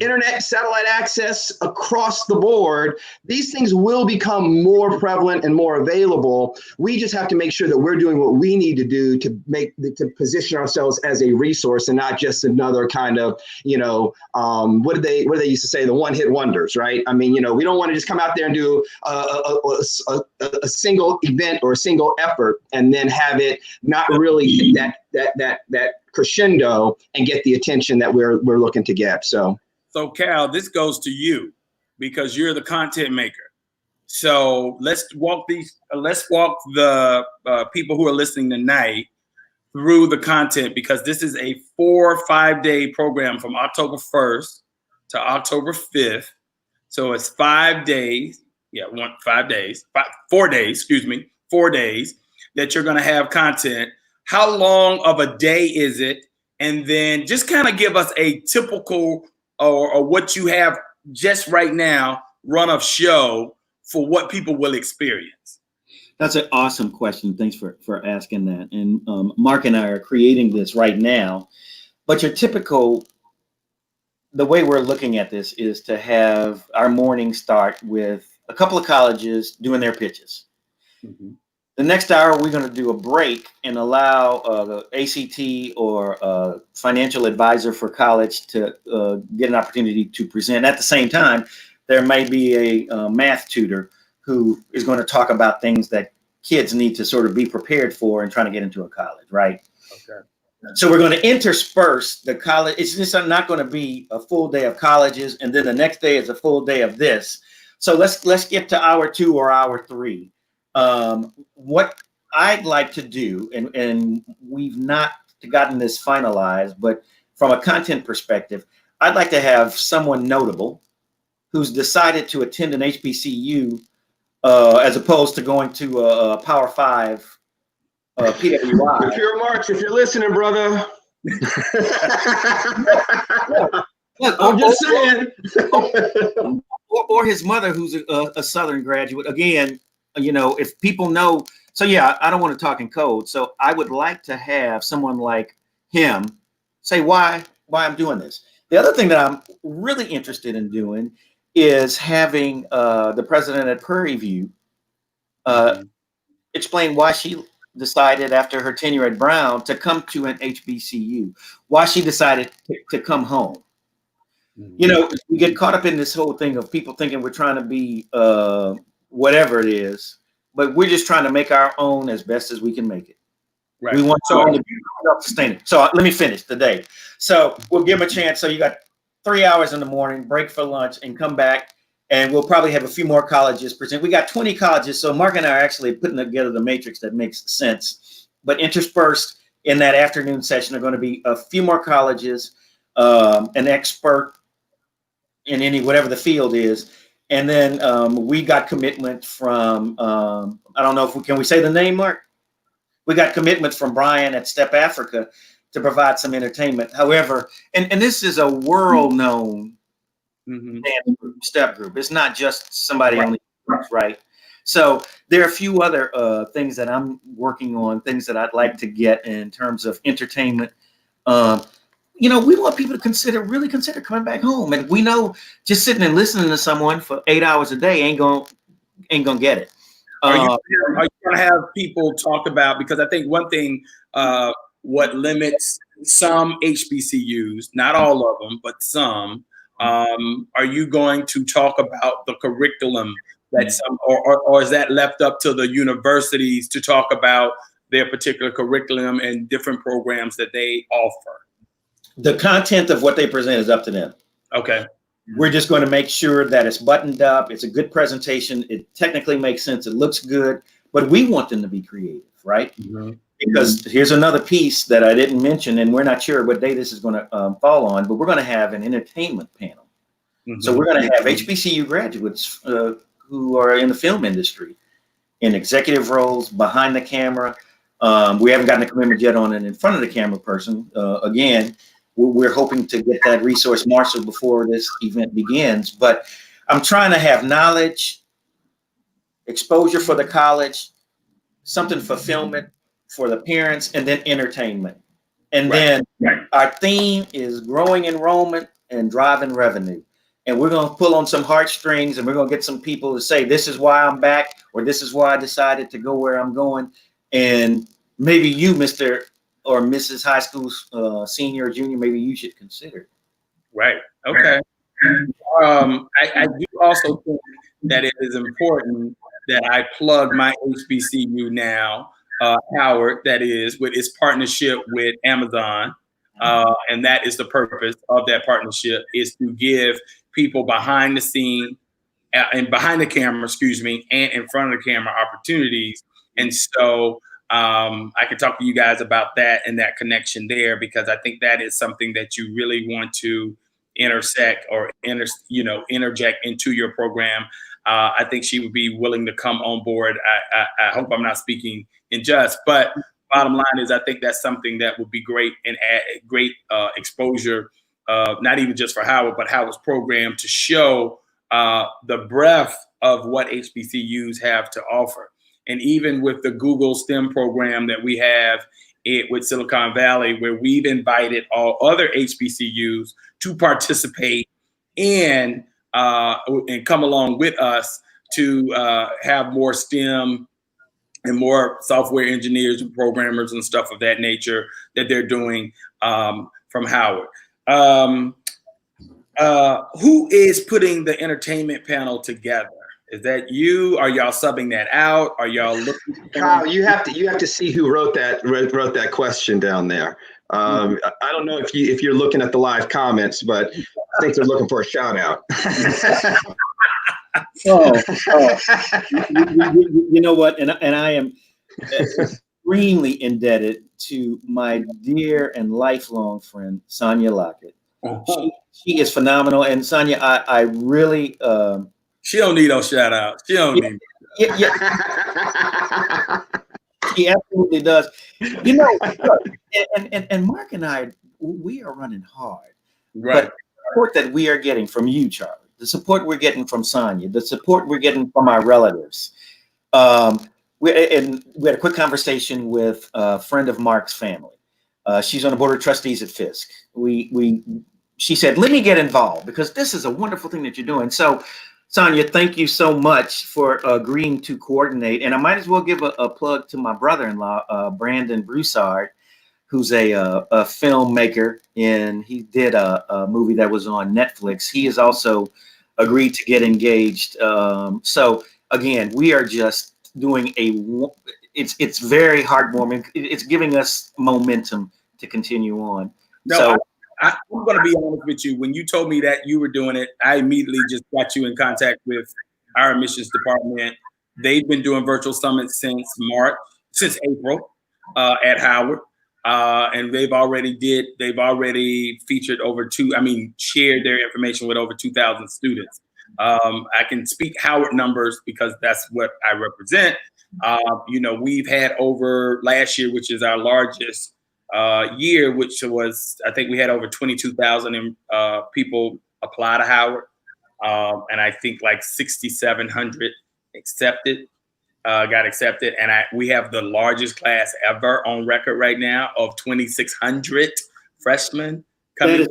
internet, satellite access across the board, these things will become more prevalent and more available. We just have to make sure that we're doing what we need to do to position ourselves as a resource and not just another kind of, what did they used to say, the one-hit wonders, right? I mean, we don't want to just come out there and do a single event or a single effort and then have it not really hit that crescendo and get the attention that we're looking to get. So Cal, this goes to you because you're the content maker. So let's walk the people who are listening tonight through the content, because this is a 4 or 5 day program from October 1st to October 5th. So it's 5 days. Yeah, 4 days, 4 days that you're going to have content. How long of a day is it? And then just kind of give us a typical or what you have just right now run of show for what people will experience. That's an awesome question. Thanks for asking that. And Mark and I are creating this right now. But your typical, the way we're looking at this is to have our morning start with a couple of colleges doing their pitches. Mm-hmm. The next hour, we're going to do a break and allow the ACT or financial advisor for college to get an opportunity to present. At the same time, there may be a math tutor who is going to talk about things that kids need to sort of be prepared for and trying to get into a college, right? Okay. So we're going to intersperse the college. It's just not going to be a full day of colleges, and then the next day is a full day of this. So let's get to hour 2 or hour 3. What I'd like to do, and we've not gotten this finalized, but from a content perspective, I'd like to have someone notable who's decided to attend an HBCU as opposed to going to a Power 5 PWI. If you're March, if you're listening, brother. Look, I'm just saying. Or his mother, who's a Southern graduate. Again, if people know, so yeah, I don't want to talk in code. So I would like to have someone like him say why I'm doing this. The other thing that I'm really interested in doing is having the president at Prairie View explain why she decided after her tenure at Brown to come to an HBCU, why she decided to come home. We get caught up in this whole thing of people thinking we're trying to be whatever it is, but we're just trying to make our own as best as we can make it. Right. We want to be self-sustaining. So let me finish today. So we'll give them a chance. So you got 3 hours in the morning, break for lunch, and come back. And we'll probably have a few more colleges present. We got 20 colleges. So Marc and I are actually putting together the matrix that makes sense. But interspersed in that afternoon session are going to be a few more colleges, an expert in whatever the field is. And then we got commitment from, I don't know can we say the name, Marc? We got commitment from Brian at Step Africa to provide some entertainment. However, and this is a world-known step group. It's not just somebody on the groups, right? So there are a few other things that I'm working on, things that I'd like to get in terms of entertainment. We want people to really consider coming back home. And we know just sitting and listening to someone for 8 hours a day ain't gonna get it. Are you going to have people talk about, because I think one thing, what limits some HBCUs, not all of them, but some, are you going to talk about the curriculum that or is that left up to the universities to talk about their particular curriculum and different programs that they offer? The content of what they present is up to them. Okay. We're just going to make sure that it's buttoned up. It's a good presentation. It technically makes sense. It looks good, but we want them to be creative, right? Mm-hmm. Because here's another piece that I didn't mention, and we're not sure what day this is going to fall on, but we're going to have an entertainment panel. Mm-hmm. So we're going to have HBCU graduates who are in the film industry, in executive roles, behind the camera. We haven't gotten a commitment yet on an in front of the camera person. Again, we're hoping to get that resource marshaled before this event begins. But I'm trying to have knowledge, exposure for the college, something fulfillment for the parents, and then entertainment. And then our theme is growing enrollment and driving revenue. And we're going to pull on some heartstrings, and we're going to get some people to say, this is why I'm back, or this is why I decided to go where I'm going. And maybe you, Mr. or Mrs. High School senior or junior, maybe you should consider. Right. Okay. I do also think that it is important that I plug my HBCU now, Howard, that is, with its partnership with Amazon. And that is the purpose of that partnership, is to give people behind the scene and behind the camera, and in front of the camera opportunities. And so I can talk to you guys about that and that connection there, because I think that is something that you really want to intersect or interject into your program. I think she would be willing to come on board. I hope I'm not speaking injustice, but bottom line is I think that's something that would be great and add great exposure, not even just for Howard, but Howard's program, to show the breadth of what HBCUs have to offer. And even with the Google STEM program that we have with Silicon Valley, where we've invited all other HBCUs to participate and come along with us to have more STEM and more software engineers and programmers and stuff of that nature that they're doing from Howard. Who is putting the entertainment panel together? Is that you? Are y'all subbing that out? Are y'all looking? Kyle, you have to see who wrote that question down there. I don't know if you're looking at the live comments, but I think they're looking for a shout out. You know what? And I am extremely indebted to my dear and lifelong friend, Sonia Lockett. She is phenomenal. And Sonia, I really... she don't need no shout out. She don't need. Yeah. She absolutely does. You know, and Marc and I, we are running hard. Right. But the support that we are getting from you, Charlie, the support we're getting from Sonia, the support we're getting from our relatives. We had a quick conversation with a friend of Marc's family. She's on the board of trustees at Fisk. She said, let me get involved because this is a wonderful thing that you're doing. So, Sonia, thank you so much for agreeing to coordinate. And I might as well give a plug to my brother-in-law, Brandon Broussard, who's a filmmaker, and he did a movie that was on Netflix. He has also agreed to get engaged. So again, we are just doing it's very heartwarming. It's giving us momentum to continue on. No, so I'm going to be honest with you. When you told me that you were doing it, I immediately just got you in contact with our admissions department. They've been doing virtual summits since April at Howard. And they've already featured shared their information with over 2,000 students. I can speak Howard numbers because that's what I represent. We've had over last year, which is our largest year, which was, I think we had over 22,000 people apply to Howard. And I think like 6,700 got accepted. And we have the largest class ever on record right now of 2,600 freshmen coming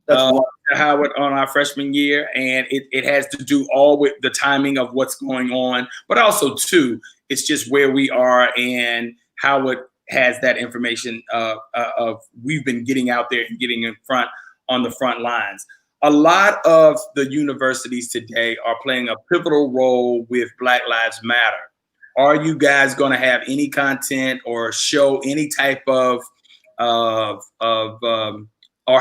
to Howard on our freshman year. And it has to do all with the timing of what's going on, but also too, it's just where we are and Howard has that information of we've been getting out there and getting on the front lines. A lot of the universities today are playing a pivotal role with Black Lives Matter. Are you guys going to have any content or show any type of or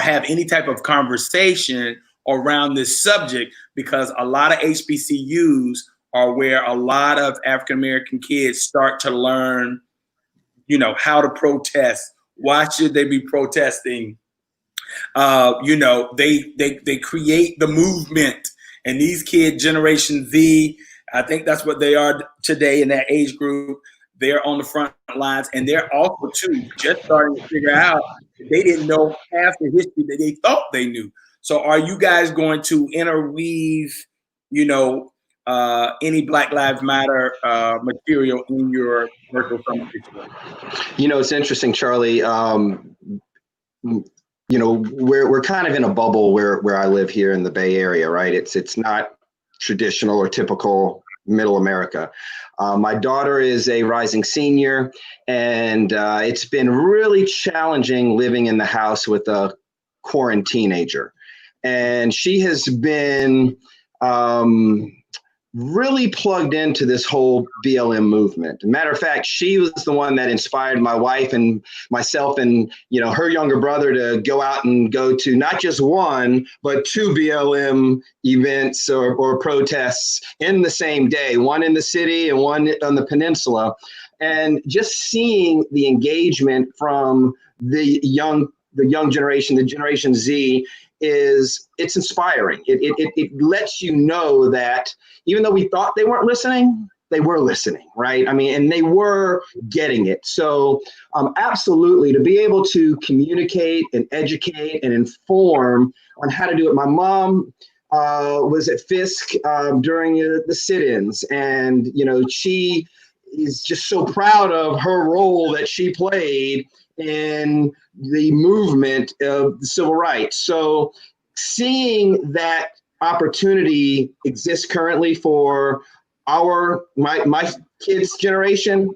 have any type of conversation around this subject? Because a lot of HBCUs are where a lot of African-American kids start to learn, how to protest. Why should they be protesting? They create the movement, and these kids, Generation Z, I think that's what they are today in that age group. They're on the front lines, and they're also too just starting to figure out that they didn't know half the history that they thought they knew. So, are you guys going to interweave, any Black Lives Matter material in your virtual summit? It's interesting, Charlie. We're kind of in a bubble where I live here in the Bay Area, right? It's not traditional or typical middle America. My daughter is a rising senior, and it's been really challenging living in the house with a quarantine teenager. And she has been really plugged into this whole BLM movement. Matter of fact, she was the one that inspired my wife and myself and her younger brother to go out and go to not just one, but 2 BLM events or protests in the same day, one in the city and one on the peninsula. And just seeing the engagement from the young generation, the Generation Z, it's inspiring. It lets you know that even though we thought they weren't listening, they were listening, right? And they were getting it. So absolutely, to be able to communicate and educate and inform on how to do it. My mom was at Fisk during the sit-ins, and she is just so proud of her role that she played in the movement of the civil rights. So seeing that opportunity exists currently for my kids' generation,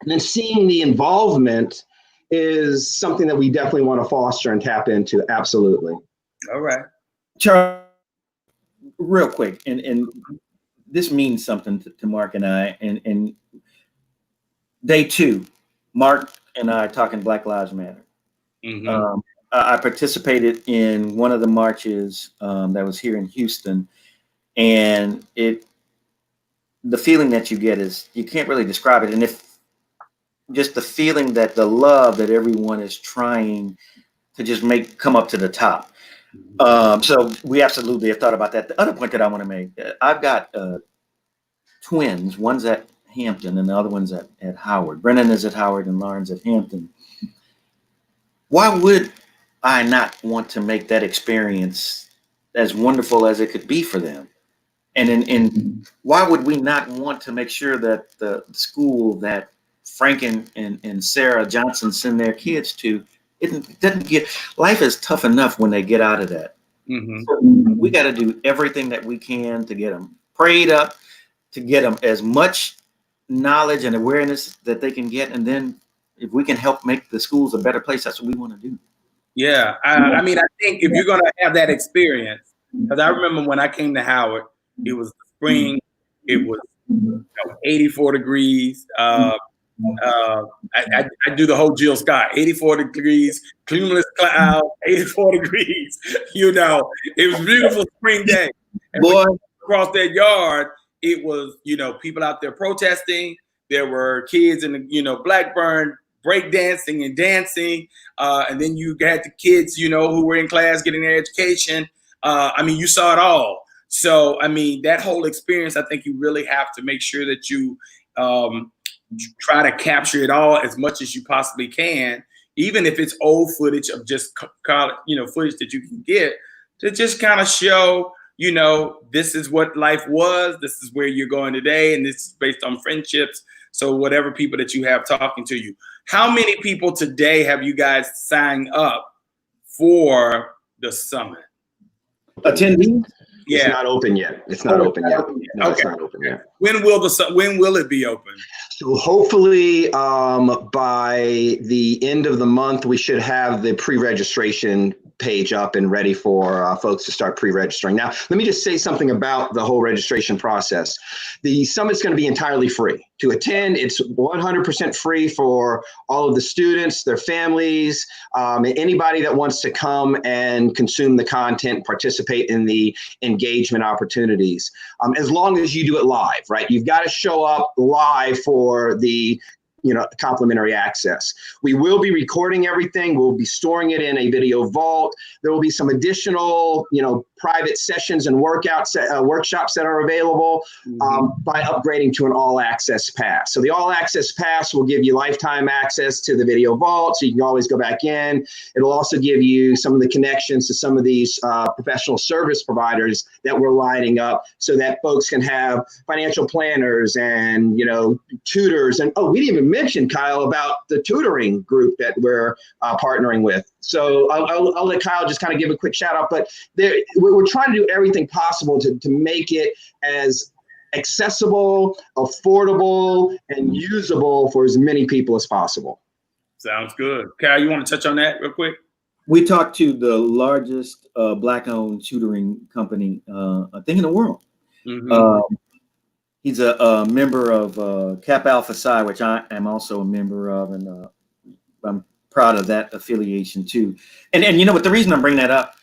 and then seeing the involvement is something that we definitely want to foster and tap into. Absolutely. All right. Charles, real quick, and this means something to Marc and I, and day 2, Marc and I are talking Black Lives Matter. Mm-hmm. I participated in one of the marches that was here in Houston, and the feeling that you get is, you can't really describe it. And if just the feeling that the love that everyone is trying to just come up to the top. So we absolutely have thought about that. The other point that I want to make, I've got twins. One's at Hampton and the other one's at Howard. Brennan is at Howard and Lauren's at Hampton. Why would I not want to make that experience as wonderful as it could be for them? And why would we not want to make sure that the school that Frank and Sarah Johnson send their kids to, it doesn't get, life is tough enough when they get out of that. Mm-hmm. So we got to do everything that we can to get them prayed up, to get them as much knowledge and awareness that they can get. And then if we can help make the schools a better place, that's what we want to do. Yeah. I think if you're going to have that experience, because I remember when I came to Howard, it was spring, it was 84 degrees. I do the whole Jill Scott, 84 degrees, cumulus cloud, 84 degrees. You know, it was a beautiful spring day. And Boy, across that yard, it was, people out there protesting. There were kids in the, Blackburn break dancing and dancing. And then you had the kids, who were in class getting their education. You saw it all. So, that whole experience, I think you really have to make sure that you try to capture it all as much as you possibly can, even if it's old footage of just footage that you can get to just kind of show, this is what life was, this is where you're going today, and this is based on friendships. So whatever people that you have talking to you. How many people today have you guys signed up for the summit? Attendees? Yeah. It's not open yet. It's not open yet. No, Okay. It's not open yet. When will it be open? So hopefully by the end of the month, we should have the pre-registration page up and ready for folks to start pre-registering. Now, let me just say something about the whole registration process. The summit's going to be entirely free. To attend, it's 100% free for all of the students, their families, anybody that wants to come and consume the content, participate in the engagement opportunities. As long as you do it live, right? You've got to show up live for the complimentary access. We will be recording everything. We'll be storing it in a video vault. There will be some additional, private sessions and workshops that are available by upgrading to an all access pass. So the all access pass will give you lifetime access to the video vault, so you can always go back in. It'll also give you some of the connections to some of these professional service providers that we're lining up so that folks can have financial planners and, tutors. And we didn't even mention, Kyle, about the tutoring group that we're partnering with. So I'll let Kyle just kind of give a quick shout out, but we're trying to do everything possible to make it as accessible, affordable, and usable for as many people as possible. Sounds good. Kyle, you want to touch on that real quick? We talked to the largest Black-owned tutoring company, I think, in the world. Mm-hmm. He's a member of Kappa Alpha Psi, which I am also a member of, and I'm proud of that affiliation too. And what the reason I'm bringing that up,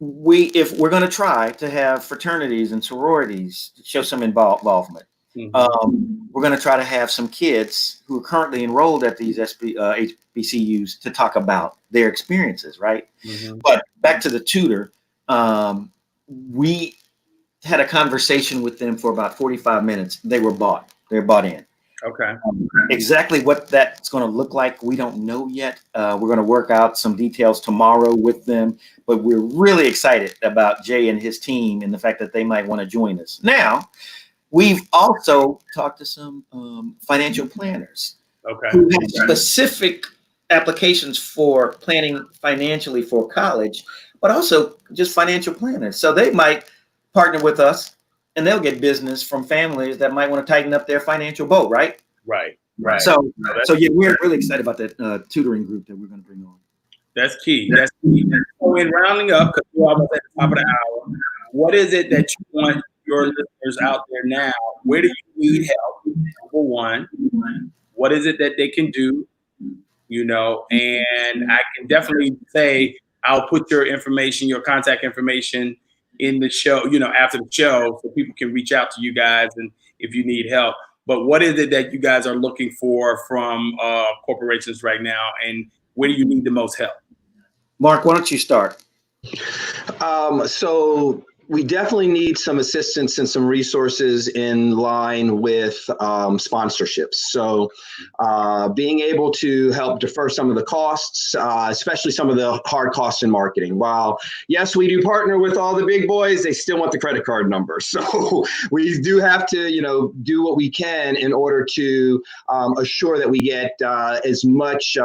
if we're going to try to have fraternities and sororities show some involvement, we're going to try to have some kids who are currently enrolled at these HBCUs to talk about their experiences, right? Mm-hmm. But back to the tutor, we had a conversation with them for about 45 minutes. They're bought in. Okay. Exactly what that's going to look like, we don't know yet. We're going to work out some details tomorrow with them, but we're really excited about Jay and his team and the fact that they might want to join us. Now, we've also talked to some financial planners who have specific applications for planning financially for college, but also just financial planners. So they might partner with us, and they'll get business from families that might want to tighten up their financial boat, right? Right. So yeah, we're really excited about that tutoring group that we're going to bring on. That's key. So in rounding up, because we're almost at the top of the hour, what is it that you want your listeners out there now? Where do you need help? Number one, what is it that they can do? And I can definitely say I'll put your information, your contact information in the show, after the show, so people can reach out to you guys and if you need help. But what is it that you guys are looking for from corporations right now, and where do you need the most help? Marc, why don't you start? So we definitely need some assistance and some resources in line with sponsorships. So being able to help defer some of the costs, especially some of the hard costs in marketing. While, yes, we do partner with all the big boys, they still want the credit card number. So we do have to, do what we can in order to assure that we get as much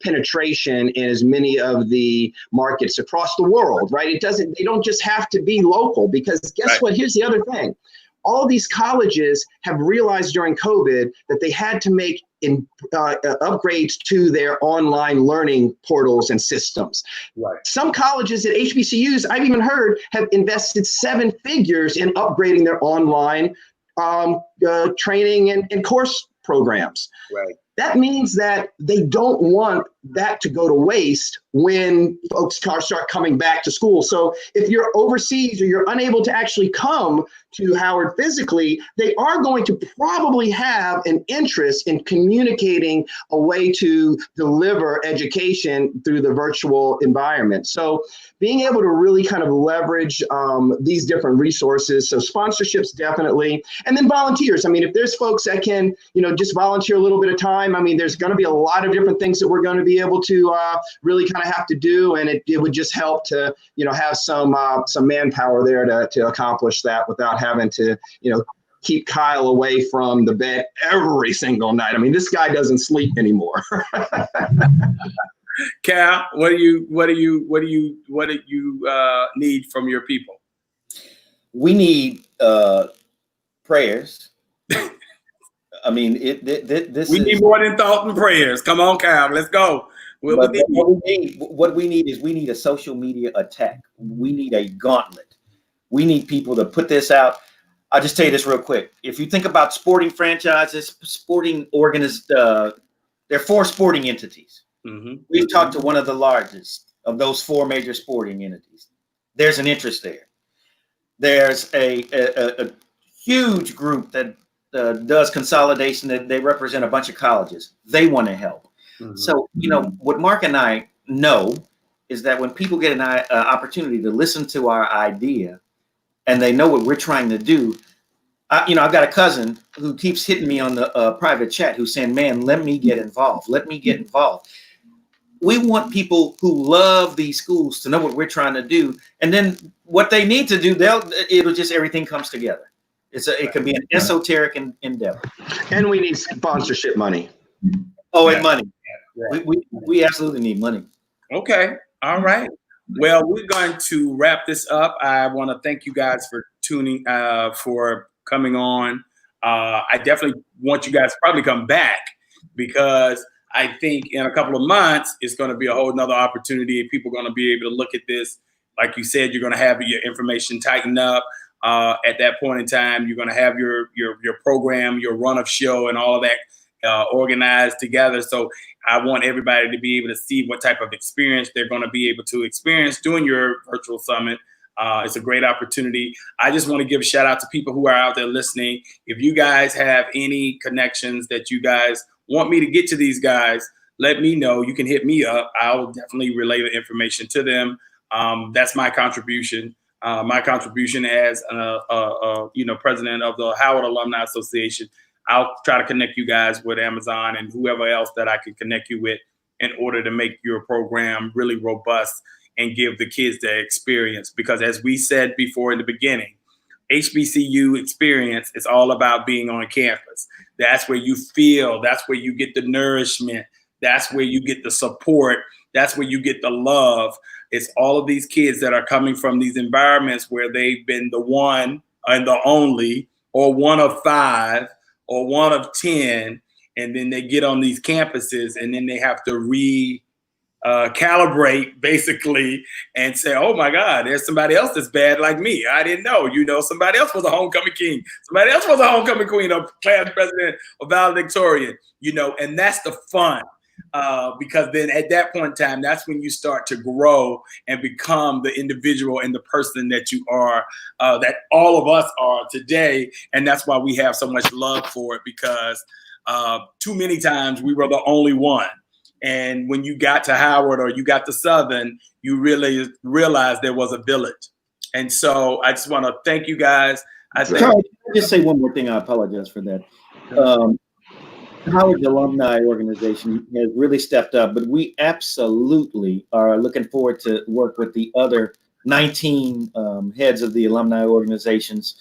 penetration in as many of the markets across the world, right? They don't just have to be local, because guess what? Here's the other thing. All these colleges have realized during COVID that they had to make upgrades to their online learning portals and systems. Right. Some colleges at HBCUs, I've even heard, have invested 7 figures in upgrading their online training and course programs. Right. That means that they don't want that to go to waste when folks start coming back to school. So if you're overseas or you're unable to actually come to Howard physically, they are going to probably have an interest in communicating a way to deliver education through the virtual environment. So being able to really kind of leverage these different resources. So sponsorships, definitely. And then volunteers. I mean, if there's folks that can, just volunteer a little bit of time, I mean, there's going to be a lot of different things that we're going to be able to really kind of have to do. And it would just help to, have some manpower there to accomplish that without having to, keep Kyle away from the bed every single night. I mean, this guy doesn't sleep anymore. Cal, what do you need from your people? We need prayers. I mean, we need more than thought and prayers. Come on, Cal, let's go. What we need is a social media attack. We need a gauntlet. We need people to put this out. I'll just tell you this real quick. If you think about sporting franchises, there are 4 sporting entities. Mm-hmm. We've talked to one of the largest of those 4 major sporting entities. There's an interest there. There's a huge group that does consolidation. That they represent a bunch of colleges. They want to help. Mm-hmm. So, what Marc and I know is that when people get an opportunity to listen to our idea and they know what we're trying to do, I've got a cousin who keeps hitting me on the private chat who's saying, man, let me get involved. Let me get involved. We want people who love these schools to know what we're trying to do. And then what they need to do, everything comes together. It can be an esoteric endeavor. And we need sponsorship money. Oh, and money. We absolutely need money. Okay. All right. Well, we're going to wrap this up. I want to thank you guys for for coming on. I definitely want you guys to probably come back because I think in a couple of months, it's going to be a whole nother opportunity. People are going to be able to look at this. Like you said, you're going to have your information tightened up. At that point in time, you're going to have your program, your run of show and all of that organized together. So I want everybody to be able to see what type of experience they're going to be able to experience doing your virtual summit. It's a great opportunity. I just want to give a shout out to people who are out there listening. If you guys have any connections that you guys want me to get to these guys, let me know. You can hit me up. I'll definitely relay the information to them. That's my contribution. My contribution as president of the Howard Alumni Association. I'll try to connect you guys with Amazon and whoever else that I can connect you with in order to make your program really robust and give the kids the experience. Because as we said before in the beginning, HBCU experience is all about being on campus. That's where you feel, that's where you get the nourishment, that's where you get the support, that's where you get the love. It's all of these kids that are coming from these environments where they've been the one and the only, or one of 5, or one of 10, and then they get on these campuses and then they have to calibrate basically and say, oh my God, there's somebody else that's bad like me. I didn't know, somebody else was a homecoming king. Somebody else was a homecoming queen or class president or valedictorian, and that's the fun. Because then at that point in time, that's when you start to grow and become the individual and the person that you are, that all of us are today. And that's why we have so much love for it, because too many times we were the only one. And when you got to Howard or you got to Southern, you really realized there was a village. And so I just want to thank you guys. Charlie, I'll just say one more thing. I apologize for that. Howard Alumni Organization has really stepped up, but we absolutely are looking forward to work with the other 19 heads of the alumni organizations.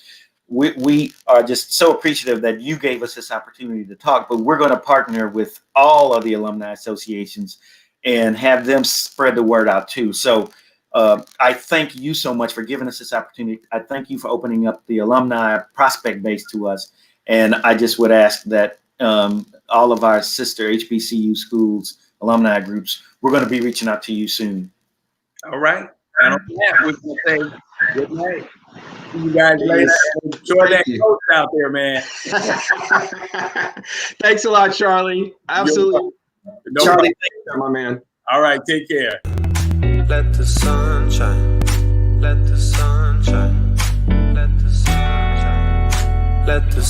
We are just so appreciative that you gave us this opportunity to talk, but we're going to partner with all of the alumni associations and have them spread the word out too. So I thank you so much for giving us this opportunity. I thank you for opening up the alumni prospect base to us. And I just would ask that all of our sister HBCU schools, alumni groups, we're going to be reaching out to you soon. All right. And on that, we're going to say good night. See you guys later. Enjoy that you. coach out there, man. Thanks a lot, Charlie. Absolutely. No Charlie, My man. All right, take care. Let the sun shine. Let the sun shine. Let the sun shine. Let the